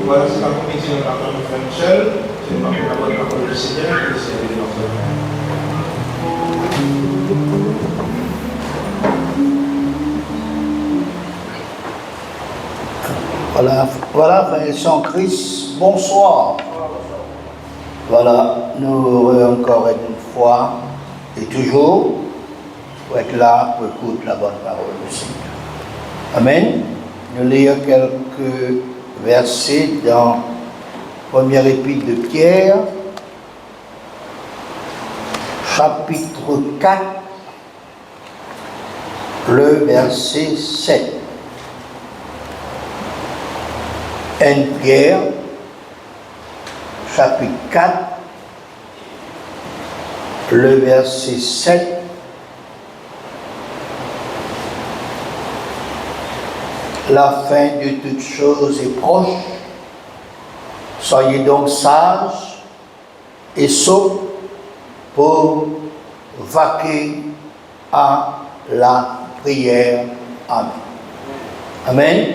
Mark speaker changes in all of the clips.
Speaker 1: Voilà, c'est la commission de la Frère Michel. C'est une parole de la parole du Seigneur et c'est de notre.
Speaker 2: Voilà, frères et sœurs en Christ, bonsoir. Voilà, nous encore une fois et toujours pour être là pour écouter la bonne parole du Seigneur. Amen. Nous lisons quelques versets dans la première épître de Pierre, chapitre 4, le verset 7. 1 Pierre, chapitre 4, le verset 7. La fin de toutes choses est proche. Soyez donc sages et sots pour vaquer à la prière. Amen. Amen.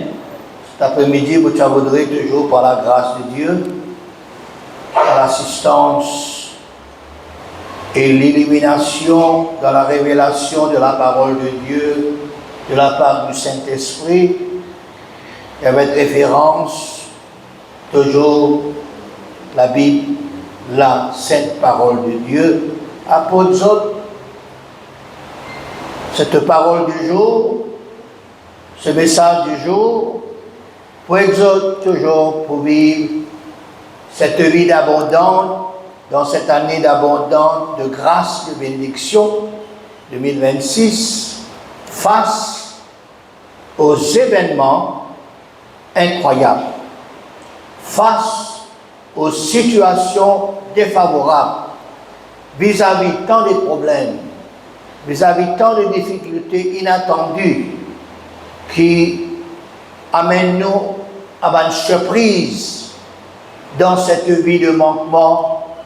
Speaker 2: Cet après-midi, vous voudrez toujours, par la grâce de Dieu, par l'assistance et l'illumination dans la révélation de la parole de Dieu, de la part du Saint-Esprit, et avec référence, toujours la Bible, la sainte parole de Dieu, apôtre, cette parole du jour, ce message du jour, pour exhorter toujours pour vivre cette vie d'abondance, dans cette année d'abondance, de grâce, de bénédiction 2026, face aux événements incroyables, face aux situations défavorables, vis-à-vis tant de problèmes, vis-à-vis tant de difficultés inattendues qui amènent nous à une surprise dans cette vie de manquement,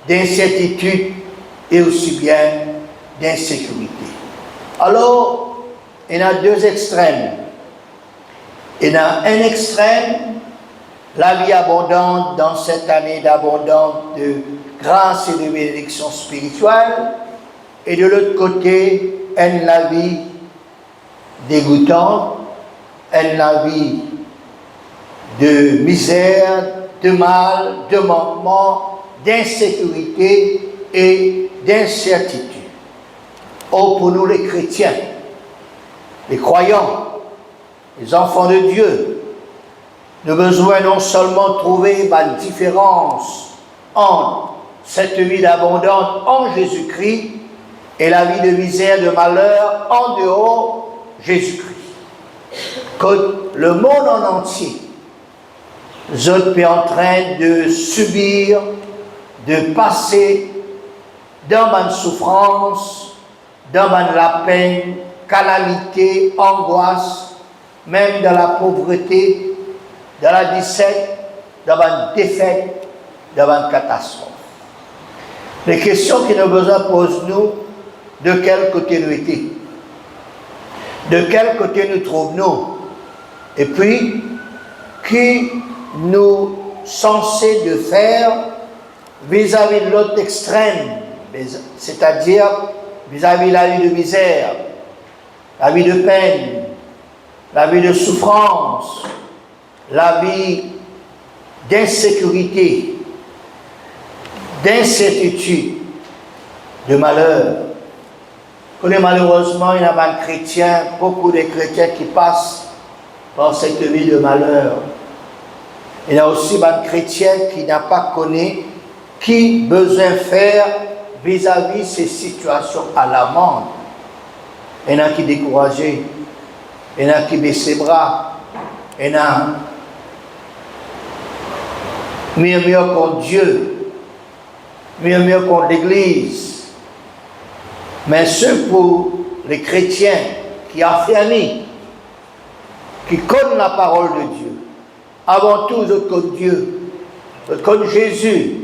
Speaker 2: d'incertitude et aussi bien d'insécurité. Alors, il y a deux extrêmes. Il y a un extrême, la vie abondante dans cette année d'abondance de grâce et de bénédiction spirituelle, et de l'autre côté, la vie dégoûtante, la vie de misère, de mal, de manquement, d'insécurité et d'incertitude. Oh, pour nous les chrétiens, les croyants, les enfants de Dieu, nous avons besoin non seulement de trouver une différence entre cette vie d'abondance en Jésus-Christ et la vie de misère, de malheur en dehors de Jésus-Christ. Que le monde en entier est en train de subir, de passer dans une souffrance, dans la peine, calamité, angoisse, même dans la pauvreté, dans la défaite, dans une défaite, dans une catastrophe. Les questions que nous avons besoin de poser-nous, de quel côté nous étions? De quel côté nous trouvons-nous? Et puis, qui nous censés de faire vis-à-vis de l'autre extrême, c'est-à-dire vis-à-vis de la vie de misère, la vie de peine, la vie de souffrance, la vie d'insécurité, d'incertitude, de malheur. Malheureusement, il y a des chrétiens, beaucoup de chrétiens qui passent par cette vie de malheur. Il y a aussi des chrétiens qui n'ont pas connu qui besoin faire vis-à-vis ces situations alarmantes. Il y en a qui sont découragés, il y en a qui baissent les bras, il y en a murmurent contre Dieu, murmurent contre l'Église. Mais ceux pour les chrétiens qui affirment, qui connaissent la parole de Dieu, avant tout, ils connaissent Dieu, ils connaissent Jésus,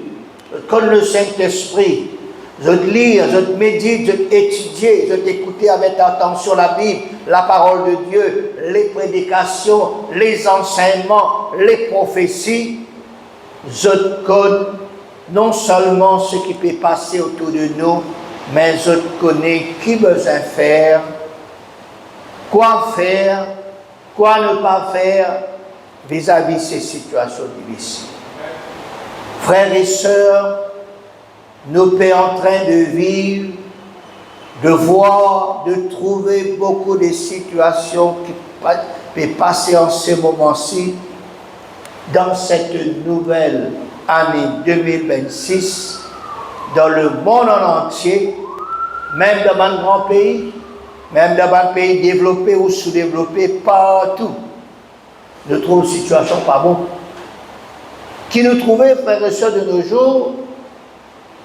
Speaker 2: ils connaissent le Saint-Esprit, ils lisent, ils méditent, ils étudient, ils écoutent avec attention la Bible, la parole de Dieu, les prédications, les enseignements, les prophéties, je connais non seulement ce qui peut passer autour de nous, mais je connais qui besoin faire, quoi ne pas faire vis-à-vis de ces situations difficiles. Frères et sœurs, nous sommes en train de vivre, de voir, de trouver beaucoup de situations qui peuvent passer en ce moment-ci dans cette nouvelle année 2026, dans le monde en entier, même dans un grand pays, même dans un pays développé ou sous-développé, partout. Nous trouvons une situation pas bonne. Qui nous trouvait, frères et sœurs, de nos jours,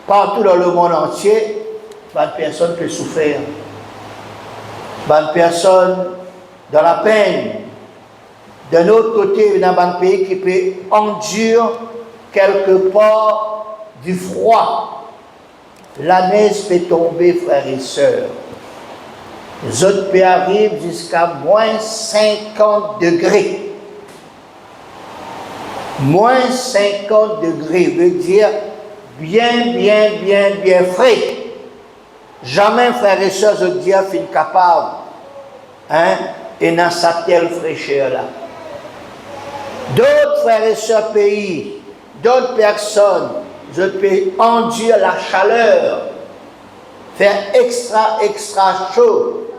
Speaker 2: partout dans le monde entier, bonne personne peut souffrir. Bonne personne dans la peine. D'un autre côté, il y a un pays qui peut endurer quelque part du froid. La neige peut tomber, frères et sœurs. Les autres pays arrivent jusqu'à moins 50 degrés. Moins 50 degrés veut dire bien frais. Jamais, frères et sœurs, je dis, fin capable, et dans sa telle fraîcheur-là. D'autres frères et sœurs pays, d'autres personnes, je peux endurer la chaleur, faire extra chaud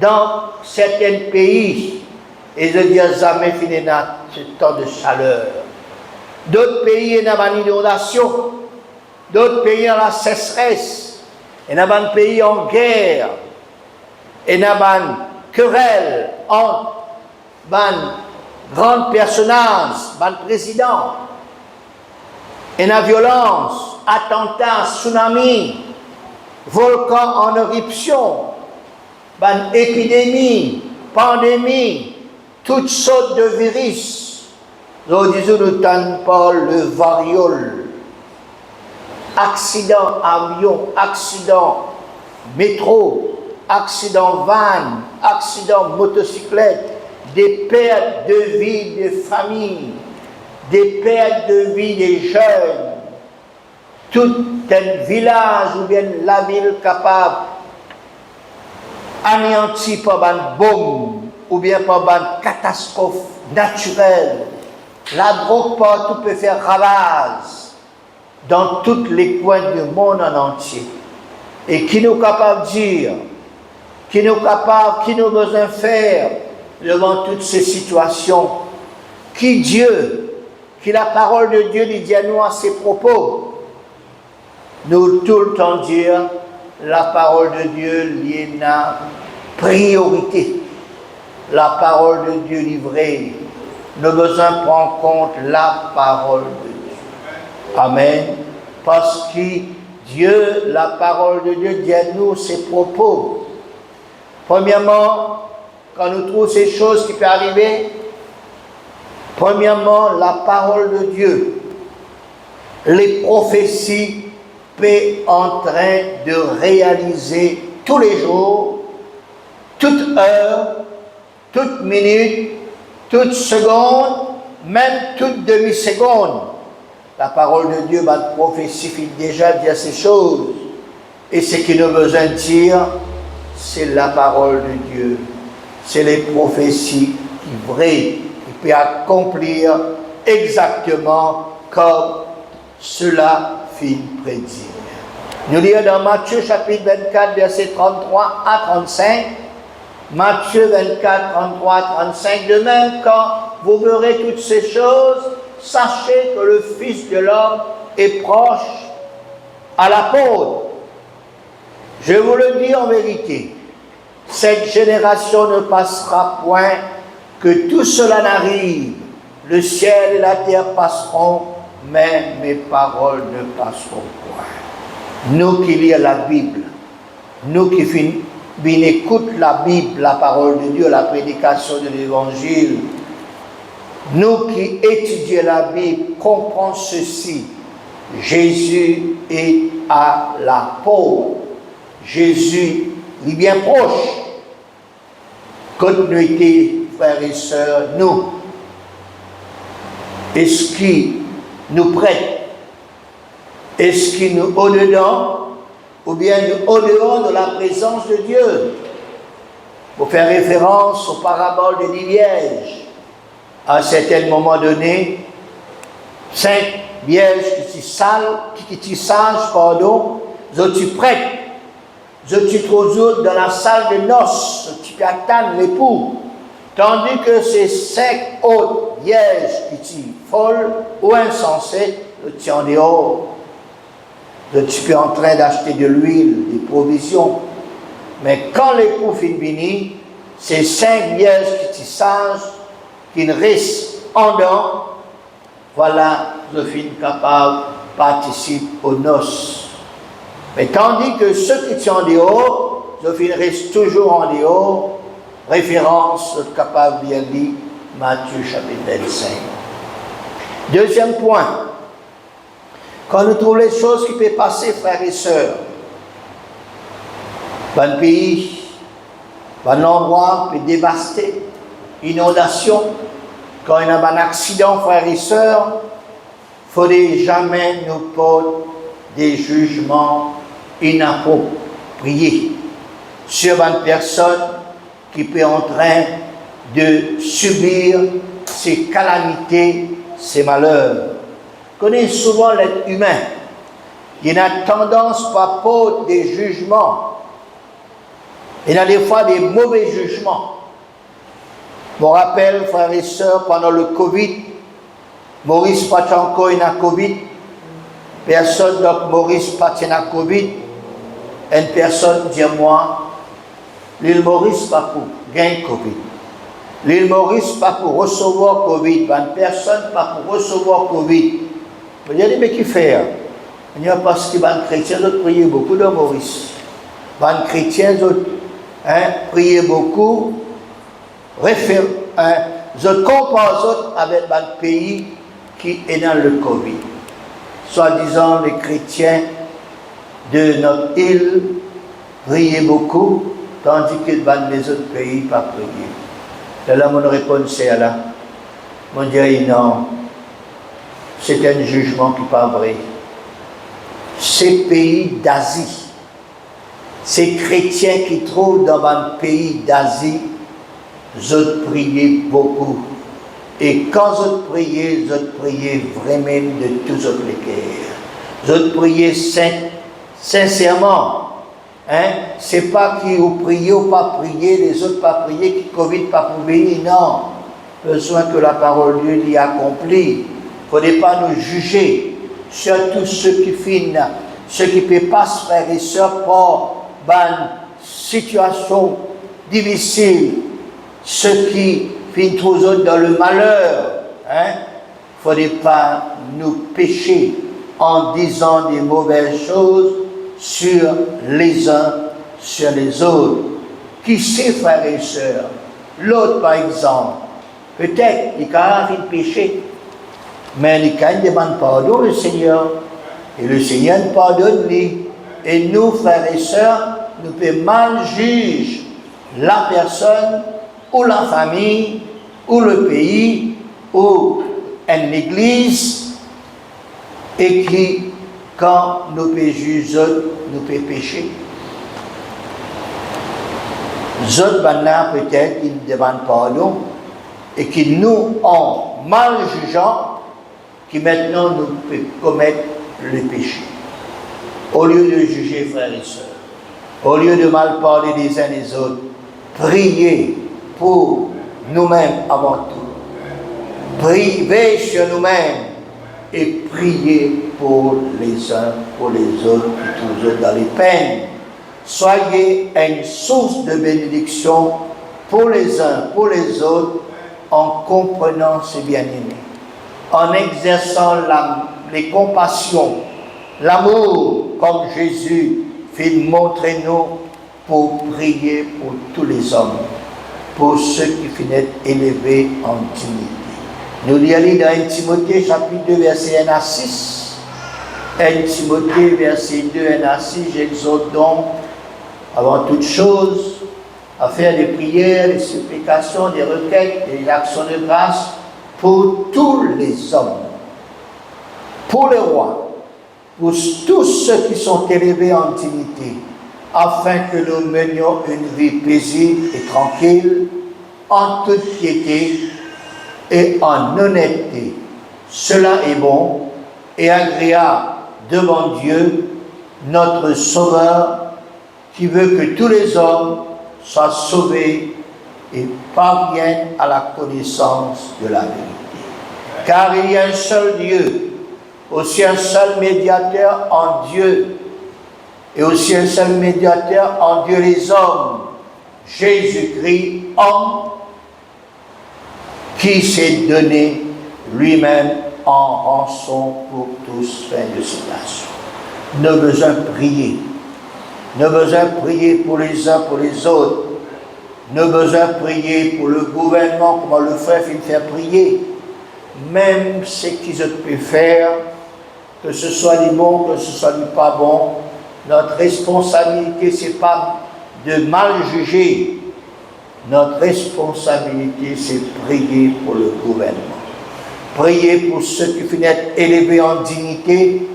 Speaker 2: dans certains pays, et je dis jamais fini dans ce temps de chaleur. D'autres pays, il y a une inondation, d'autres pays, il y a la sécheresse, il y a un pays en guerre, il y a une querelle entre grands personnages, le président, et la violence, attentats, tsunami, volcan en éruption, épidémie, pandémie, toutes sortes de virus. Nous disons, nous n'entendons pas le variole, accident avion, accident métro, accident van, accident motocyclette, des pertes de vie des familles, des pertes de vie des jeunes, tout un village ou bien la ville capable anéanti par une bombe ou bien par une catastrophe naturelle. La drogue partout peut faire ravage dans tous les coins du monde en entier. Et qui nous capable de dire, qui nous besoin de faire devant toutes ces situations, qui la parole de Dieu dit à nous à ses propos. Nous tout le temps dire, la parole de Dieu liée à priorité. La parole de Dieu livrée. Nous avons besoin de prendre en compte la parole de Dieu. Amen. Parce que Dieu, la parole de Dieu dit à nous ses propos. Premièrement, quand nous trouvons ces choses qui peuvent arriver, premièrement, la parole de Dieu, les prophéties peuvent en train de réaliser tous les jours, toute heure, toute minute, toute seconde, même toute demi-seconde. La parole de Dieu, la prophétie fait déjà dire ces choses. Et ce qu'il nous a besoin de dire, c'est la parole de Dieu. C'est les prophéties qui vraies, qui peuvent accomplir exactement comme cela fit prédire. Nous lisons dans Matthieu chapitre 24, versets 33 à 35. Matthieu 24, 33 à 35. Demain, quand vous verrez toutes ces choses, sachez que le Fils de l'homme est proche à la porte. Je vous le dis en vérité, cette génération ne passera point que tout cela n'arrive. Le ciel et la terre passeront, mais mes paroles ne passeront point. Nous qui lisons la Bible, nous qui écoutons la Bible, la parole de Dieu, la prédication de l'Évangile, nous qui étudions la Bible, comprenons ceci. Jésus est à la porte. Jésus est bien proche. Continuité, frères et sœurs, nous Est-ce qui nous prête? Est-ce qui nous au-dedans ou bien nous au-dehors de la présence de Dieu? Pour faire référence aux paraboles de Liège, à un certain moment donné, 5 vierges qui sages, je tu prête, je tu trouves dans la salle de noces, tu attends l'époux, tandis que ces 5 autres vierges qui sont folles ou insensées, tu es en dehors, je suis en train d'acheter de l'huile, des provisions. Mais quand l'époux finit, ces 5 vierges qui sont sages, qui restent en dedans, voilà, je suis capable de participer aux noces. Mais tandis que ceux qui sont en dehors, je reste toujours en dehors, référence capable bien dit, Matthieu chapitre 25. Deuxième point, quand nous trouvons les choses qui peuvent passer, frères et sœurs, dans le pays, dans l'endroit peut dévaster, inondation, quand il y a un accident, frères et sœurs, il ne faudrait jamais nous porter des jugements inappropriés sur une personne qui peut en train de subir ces calamités, ces malheurs. On connaît souvent l'être humain. Il a tendance à porter des jugements. Il y a des fois des mauvais jugements. Je me rappelle, frères et sœurs, pendant le Covid, Maurice Pachanko est à Covid. Personne, donc Maurice Pachanko à Covid. Une personne dit moi, l'île Maurice pas pour gagner Covid. L'île Maurice pas pour recevoir Covid. Une personne pas pour recevoir Covid. Je dis, mais qui fait? Il y a parce que les chrétiens ont prié beaucoup de Maurice. Les chrétiens ont prié beaucoup. Je compare avec un pays qui est dans le Covid. Soi-disant, les chrétiens de notre île priaient beaucoup, tandis que dans les autres pays, pas prié. Et là, mon réponse est là. Mon Dieu, non. C'est un jugement qui n'est pas vrai. Ces pays d'Asie, ces chrétiens qui trouvent dans un pays d'Asie, je priais beaucoup. Et quand je priais vraiment de tous les cœurs. Je priais sincèrement. C'est pas qui vous priez ou pas prier, les autres pas prier, qui Covid pas pour venir, non. Besoin que la parole de Dieu l'y accomplit. Il ne faudrait pas nous juger, surtout ceux qui finissent, ceux qui peuvent pas, frères et sœurs, par une situation difficile, ceux qui finissent toujours dans le malheur. Il ne faudrait pas nous pécher en disant des mauvaises choses sur les uns, sur les autres. Qui sait, frères et sœurs? L'autre, par exemple, peut-être il a fait péché, mais il a demandé pardon au Seigneur, et le Seigneur pardonne lui. Et nous, frères et sœurs, nous pouvons mal juger la personne, ou la famille, ou le pays, ou une église, et qui, quand nous pouvons juger, nous pouvons pécher. D'autres, maintenant, peut-être, ils demandent pardon, et qui nous ont mal jugeant, qui maintenant nous peut commettre le péché. Au lieu de juger, frères et sœurs, au lieu de mal parler les uns des autres, priez pour nous-mêmes avant tout. Priez sur nous-mêmes et priez pour les uns, pour les autres, et toujours dans les peines. Soyez une source de bénédiction pour les uns, pour les autres, en comprenant ces bien-aimés, en exerçant les compassions, l'amour, comme Jésus fait montrer nous pour prier pour tous les hommes, pour ceux qui finissent élevés en dignité. Nous lisons dans 1 Timothée chapitre 2 verset 1 à 6. 1 Timothée verset 2 1 à 6, j'exhorte donc avant toute chose à faire des prières, des supplications, des requêtes, des actions de grâce pour tous les hommes, pour les rois, pour tous ceux qui sont élevés en dignité, afin que nous menions une vie paisible et tranquille, en toute piété et en honnêteté. Cela est bon et agréable devant Dieu, notre Sauveur, qui veut que tous les hommes soient sauvés et parviennent à la connaissance de la vérité. Car il y a un seul Dieu, aussi un seul médiateur en Dieu, et aussi un seul médiateur en Dieu les hommes, Jésus-Christ, homme, qui s'est donné lui-même en rançon pour tous. Fin de citation. Nous besoin de prier. Nous besoin de prier pour les uns, pour les autres. Nous besoin de prier pour le gouvernement, comment le frère fait faire prier. Même ce qu'ils peuvent faire, que ce soit du bon, que ce soit du pas bon, notre responsabilité, ce n'est pas de mal juger. Notre responsabilité, c'est de prier pour le gouvernement. Prier pour ceux qui finissent d'être élevés en dignité,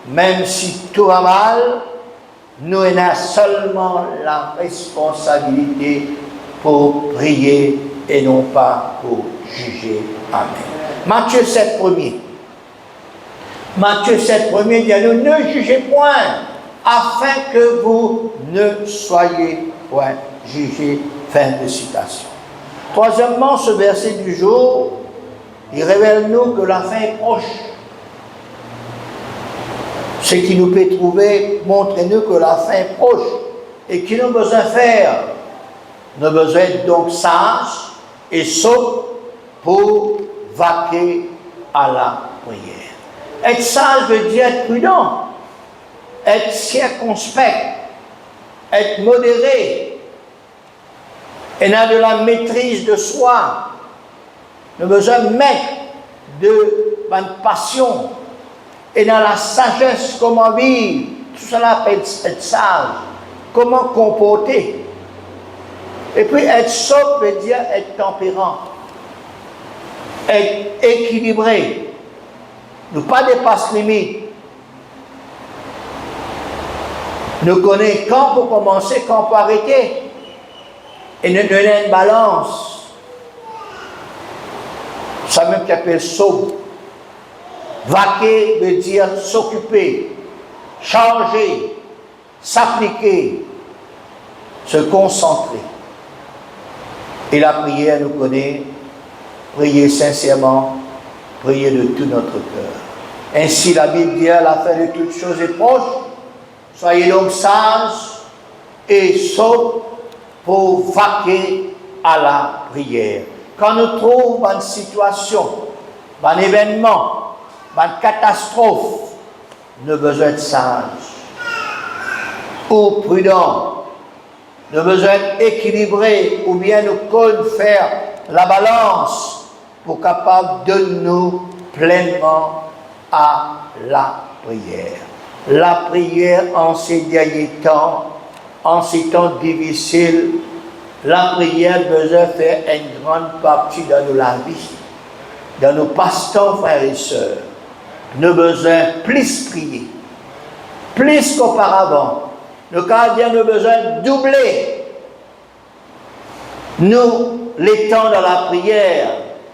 Speaker 2: même si tout va mal, nous avons seulement la responsabilité pour prier et non pas pour juger. Amen. Matthieu 7, 1er. Matthieu 7, 1er dit à nous, ne jugez point, afin que vous ne soyez point jugés. Fin de citation. Troisièmement, ce verset du jour, il révèle-nous que la fin est proche. Ce qui nous peut trouver, montrez-nous que la fin est proche. Et qu'il nous besoin de faire. Nous avons besoin d'être donc sages et saufs pour vaquer à la prière. Être sage veut dire être prudent, être circonspect, être modéré, et dans de la maîtrise de soi. Nous avons besoin de mettre de passion et dans la sagesse, comment vivre. Tout cela peut être sage. Comment comporter. Et puis être sobre veut dire être tempérant, être équilibré, ne pas dépasser limite. Nous connaissons quand pour commencer, quand pour arrêter. Et nous donner une balance. Ça même qu'on appelle sobre. Vaquer veut dire s'occuper, changer, s'appliquer, se concentrer. Et la prière nous connaît, prier sincèrement, prier de tout notre cœur. Ainsi la Bible dit à la fin de toutes choses est proche. Soyez donc sages et sobres pour vaquer à la prière. Quand nous trouvons une situation, un événement, une catastrophe, nous avons besoin de sages ou prudents. Nous avons besoin d'équilibrer ou bien nous connaître faire la balance pour capable de nous pleinement à la prière. La prière en ces derniers temps, en ces temps difficiles, la prière besoin de faire une grande partie de la vie. Dans nos passe-temps, frères et sœurs, nous avons besoin plus prier, plus qu'auparavant. Nous avons besoin de doubler nous, les temps de la prière.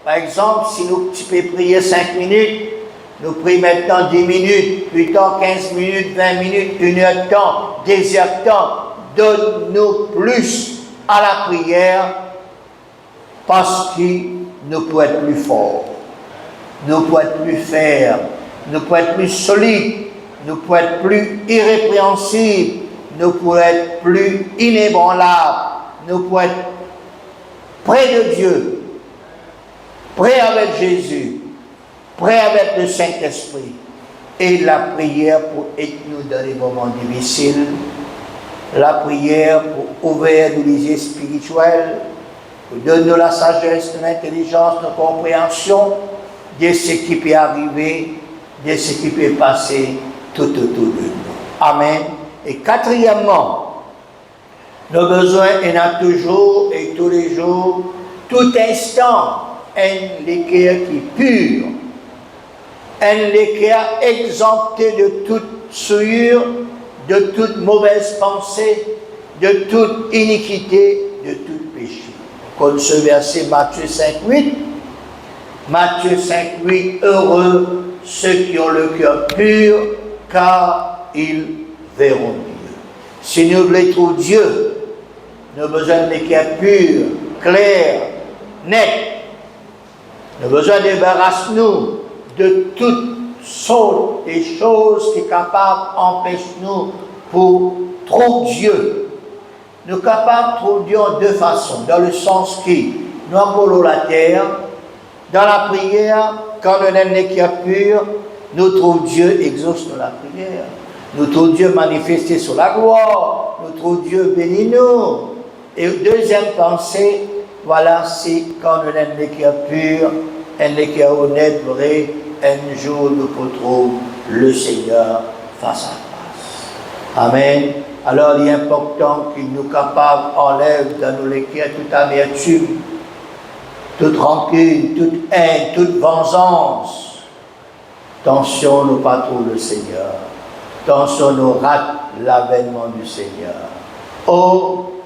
Speaker 2: Par exemple, si nous pouvons prier 5 minutes, nous prions maintenant 10 minutes, plus tard 15 minutes, 20 minutes, 1 heure de temps, 2 heures de temps. Donne-nous plus à la prière parce que nous pouvons être plus forts, nous pouvons être plus fermes, nous pouvons être plus solides, nous pouvons être plus irrépréhensibles, nous pouvons être plus inébranlables, nous pouvons être près de Dieu, près avec Jésus, près avec le Saint-Esprit. Et la prière pour aider nous dans les moments difficiles, la prière pour ouvrir nos yeux spirituels, pour donner la sagesse, l'intelligence, la compréhension de ce qui peut arriver, de ce qui peut passer tout autour de nous. Amen. Et quatrièmement, nos besoins, il y en a toujours et tous les jours, tout instant, un l'équerre qui est pur, un l'équerre exempté de toute souillure, de toute mauvaise pensée, de toute iniquité, de tout péché. Comme ce verset Matthieu 5,8. Matthieu 5,8, heureux ceux qui ont le cœur pur, car ils verront Dieu. Si nous voulons trouver Dieu, nous avons besoin d'un cœur pur, clair, net. Nous avons besoin de débarrasser nous de toutes sortes de choses qui sont capables d'empêcher nous pour trouver Dieu. Nous sommes capables de trouver Dieu en deux façons, dans le sens qui nous avons la terre, dans la prière, quand nous avons un cœur pur, nous trouvons Dieu exauce dans la prière. Nous trouvons Dieu manifesté sur la gloire. Nous trouvons Dieu béni nous. Et deuxième pensée, voilà, c'est quand nous avons un cœur pur, un cœur honnête, vrai, un jour nous pourrons le Seigneur face à face. Amen. Alors il est important qu'il nous capable enlève dans nos cœurs toute amertume, toute rancune, toute haine, toute vengeance. Attention, nous pas trop le Seigneur. Attention, nous rate l'avènement du Seigneur. Oh,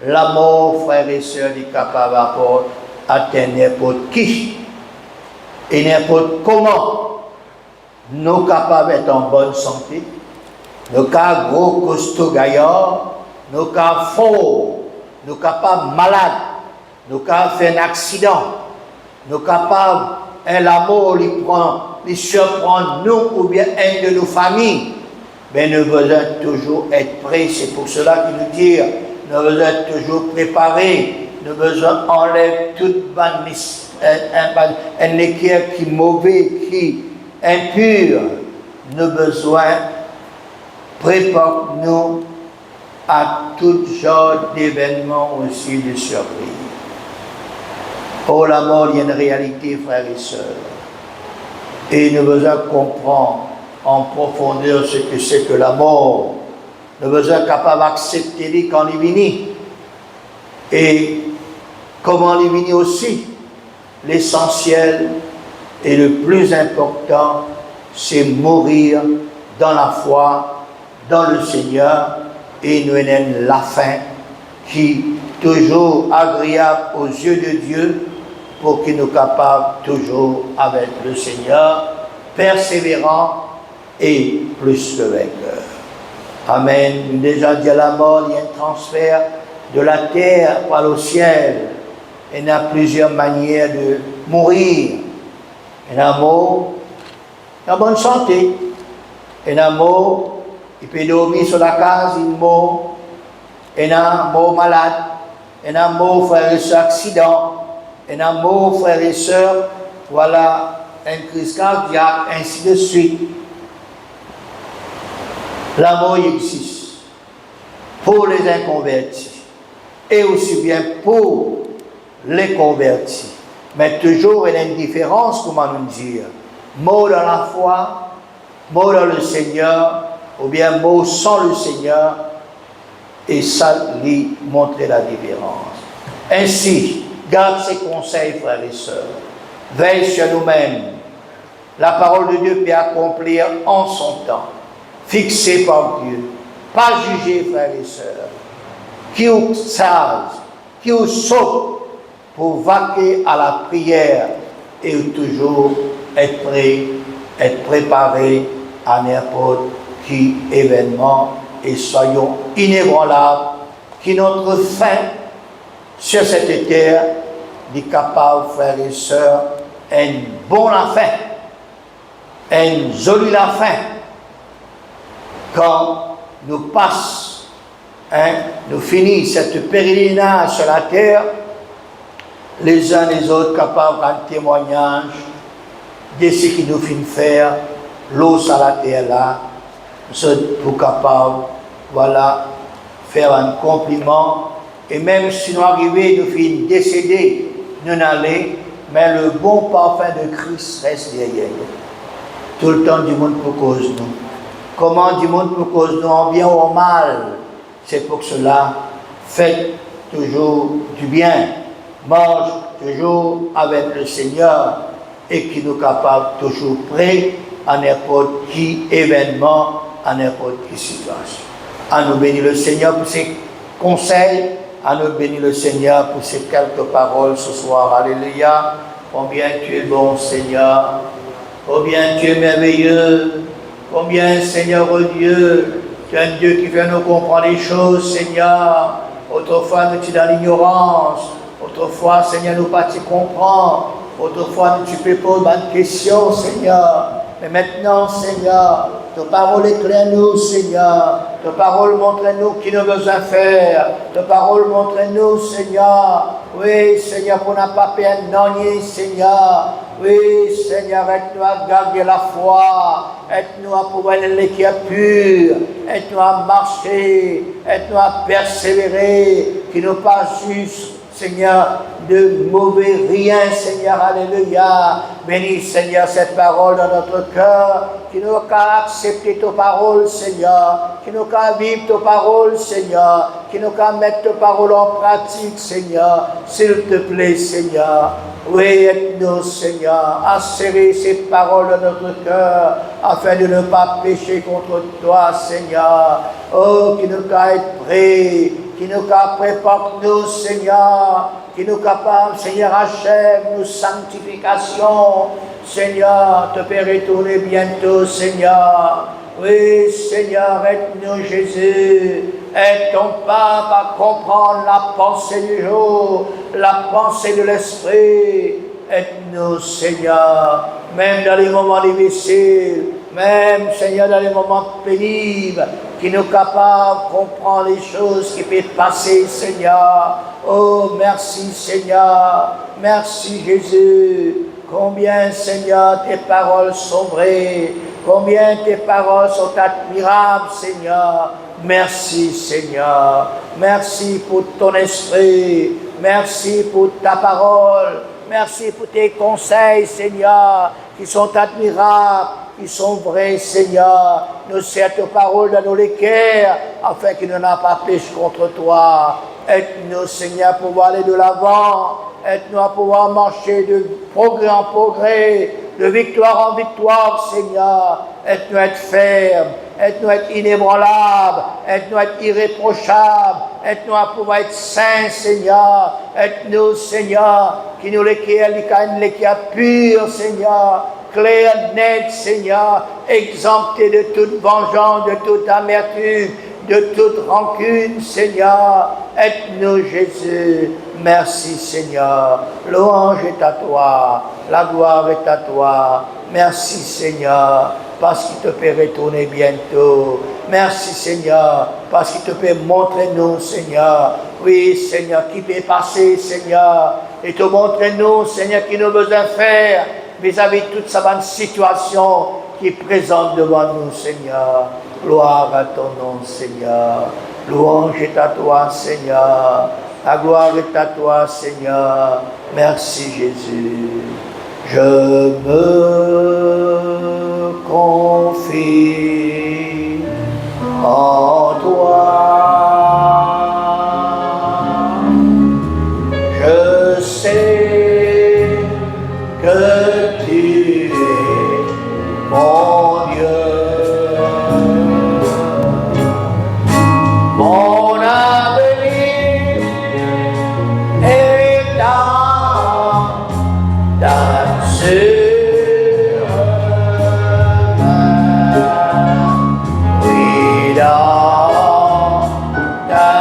Speaker 2: l'amour, frères et sœurs, est capable d'atteindre n'importe qui et n'importe comment. Nous sommes capables d'être en bonne santé. Nous sommes gros, costaud, gaillards. Nous sommes forts. Nous sommes capables malades. Nous sommes fait un accident. Nous sommes capables, l'amour, il surprend nous ou bien un de nos familles. Mais nous devons toujours être prêts. C'est pour cela qu'il nous dit, nous devons être toujours préparés. Nous devons enlever toute un équerre qui est mauvais, qui est impur. Nous avons besoin préparer-nous à tout genre d'événements aussi de surprise. Oh, la mort est une réalité, frères et sœurs. Et nous devons comprendre en profondeur ce que c'est que la mort. Nous devons être capables d'accepter quand il vient. Et comment il vient aussi. L'essentiel et le plus important, c'est mourir dans la foi, dans le Seigneur, et nous avons la fin qui est toujours agréable aux yeux de Dieu pour qu'il nous capable toujours avec le Seigneur, persévérant et plus que vainqueur. Amen. Nous déjà dit à la mort, il y a un transfert de la terre par le ciel. Il y a plusieurs manières de mourir. Il y a un mot en bonne santé. Il y a un mot, il peut dormir sur la case, il mort. Il y a un mot malade. Il y a un mot, frère et soeur, accident. Il y a un mot, frère et soeur, voilà, un crise cardiaque, ainsi de suite. La mort existe pour les inconvertis et aussi bien pour les convertis. Mais toujours il y a une différence, comment nous dire. Mot dans la foi, mot dans le Seigneur, ou bien mot sans le Seigneur, et ça lui montrer la différence. Ainsi, garde ses conseils, frères et sœurs. Veille sur nous-mêmes. La parole de Dieu peut accomplir en son temps. Fixé par Dieu. Pas jugé, frères et sœurs. Qui est sage, qui est sot pour vaquer à la prière et toujours être prêt, être préparé à n'importe qui événement et soyons inébranlables, qui notre fin sur cette terre est capable, frères et sœurs, un bon la fin, un joli la fin, quand nous passons, nous finissons cette pèlerinage sur la terre, les uns les autres capables d'un témoignage de ce qui nous finit faire, l'eau sur la terre là, nous sommes pour capables, voilà, faire un compliment, et même si nous arrivons, nous finissons décédés, nous n'allons, mais le bon parfum de Christ reste derrière. Tout le temps du monde pour cause nous. Comment du monde pour cause nous, en bien ou en mal? C'est pour cela, faites toujours du bien. Mange toujours avec le Seigneur et qui nous capable toujours prêt à n'importe qui événement, à n'importe quelle situation. À nous bénir le Seigneur pour ses conseils, à nous bénir le Seigneur pour ces quelques paroles ce soir. Alléluia. Combien tu es bon, Seigneur. Combien tu es merveilleux. Combien, Seigneur, oh Dieu, tu es un Dieu qui fait nous comprendre les choses, Seigneur. Autrefois, nous étions dans l'ignorance. Autrefois, Seigneur, nous pas tu comprends. Autrefois, tu peux poser bonnes questions, Seigneur. Mais maintenant, Seigneur, ta parole éclaire-nous, Seigneur. Ta parole montre-nous qui nous besoin faire. Ta parole montre-nous, Seigneur. Oui, Seigneur, pour n'a pas perdre non, Seigneur. Oui, Seigneur, aide-nous à garder la foi. Aide-nous à pouvoir aller qui est pur. Aide-nous à marcher. Aide-nous à persévérer. Qui nous pas juste, Seigneur, de mauvais rien, Seigneur, alléluia. Bénis, Seigneur, cette parole dans notre cœur, qui nous a accepté ta parole, Seigneur, qui nous a vivre ta parole, Seigneur, qui nous a mettre ta parole en pratique, Seigneur, s'il te plaît, Seigneur. Oui, aide-nous, Seigneur, à serrer ces paroles dans notre cœur, afin de ne pas pécher contre toi, Seigneur. Oh, qui nous a être prêts, qui nous a préparé, Seigneur, qui nous capable, Seigneur, achève nos sanctifications, Seigneur, te faire retourner bientôt, Seigneur. Oui, Seigneur, aide-nous, Jésus. Aide ton peuple à comprendre la pensée du jour, la pensée de l'esprit. Aide-nous, Seigneur, même dans les moments difficiles, même, Seigneur, dans les moments pénibles, qui nous capables de comprendre les choses qui peuvent passer, Seigneur. Oh, merci, Seigneur. Merci, Jésus. Combien, Seigneur, tes paroles sont vraies. Combien tes paroles sont admirables, Seigneur. Merci, Seigneur. Merci pour ton esprit. Merci pour ta parole. Merci pour tes conseils, Seigneur, qui sont admirables, qui sont vrais, Seigneur. Nous serre tes paroles dans nos cœurs, afin qu'il ne n'a pas péché contre toi. Aide-nous, Seigneur, pour aller de l'avant. Aide-nous à pouvoir marcher de progrès en progrès, de victoire en victoire, Seigneur. Aide-nous à être ferme. Aide-nous à être inébranlable. Aide-nous à être irréprochable. Aide-nous à pouvoir être saint, Seigneur. Aide-nous, Seigneur, qui nous l'équerre, l'équerre pur, Seigneur. Clair, net, Seigneur. Exempté de toute vengeance, de toute amertume, de toute rancune, Seigneur. Aide-nous, Jésus. Merci, Seigneur. Louange est à toi. La gloire est à toi. Merci, Seigneur, parce qu'il te peut retourner bientôt. Merci, Seigneur, parce qu'il te peut montrer nous, Seigneur. Oui, Seigneur, qui peut passer, Seigneur. Et te montrer nous, Seigneur, qui nous besoin faire vis-à-vis de toute sa bonne situation qui est présente devant nous, Seigneur. Gloire à ton nom, Seigneur. Louange est à toi, Seigneur. La gloire est à toi, Seigneur. Merci, Jésus. Je me confie en toi. Je sais que tu es mon Dieu. Mon avenir est dans ta sûre main. Oui, dans ta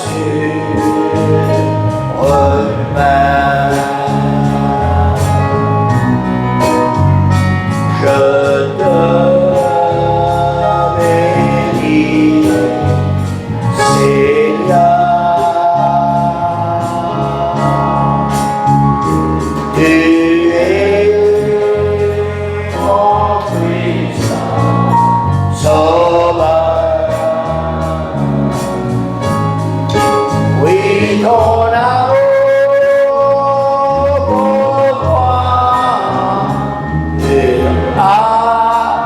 Speaker 2: sûre main. Je te bénis, Seigneur. Tu es mon puissant sauveur. Oui, ton amour pour moi, tu as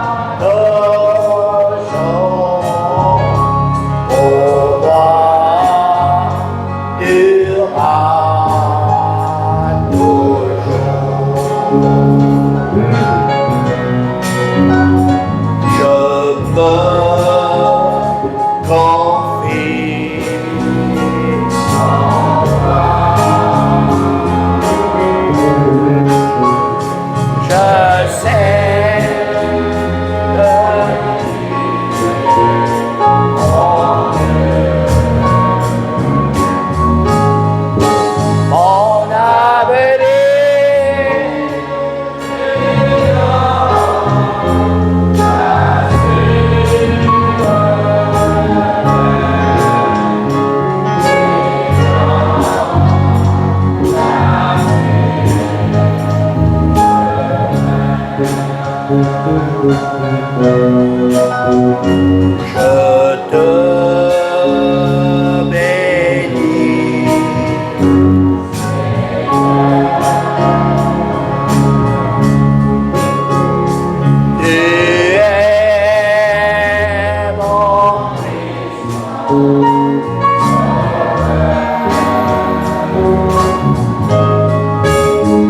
Speaker 2: Je te bénis. Tu es mon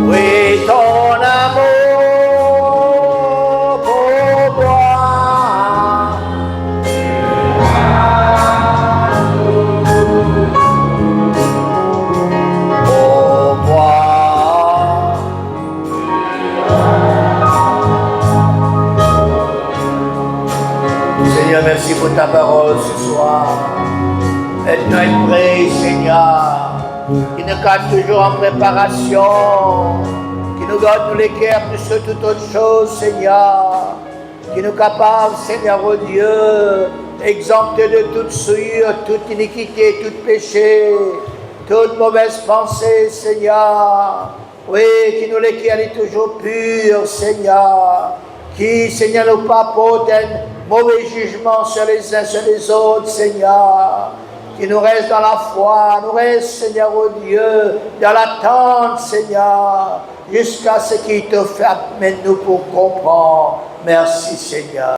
Speaker 2: oui, ton amour pour moi. Pour moi. Seigneur, merci pour ta parole ce soir. Aide-nous à prier, Seigneur, qui nous garde toujours en préparation, qui nous garde nous les cœurs plus que toute autre chose, Seigneur, qui nous capable, Seigneur, oh Dieu, exempté de toute souillure, toute iniquité, tout péché, toute mauvaise pensée, Seigneur. Oui, qui nous les cœurs toujours purs, Seigneur, qui, Seigneur, nous pas porte un mauvais jugement sur les uns sur les autres, Seigneur. Qui nous reste dans la foi, nous reste, Seigneur, oh Dieu, dans l'attente, Seigneur, jusqu'à ce qu'il te fait, amène-nous pour comprendre. Merci, Seigneur.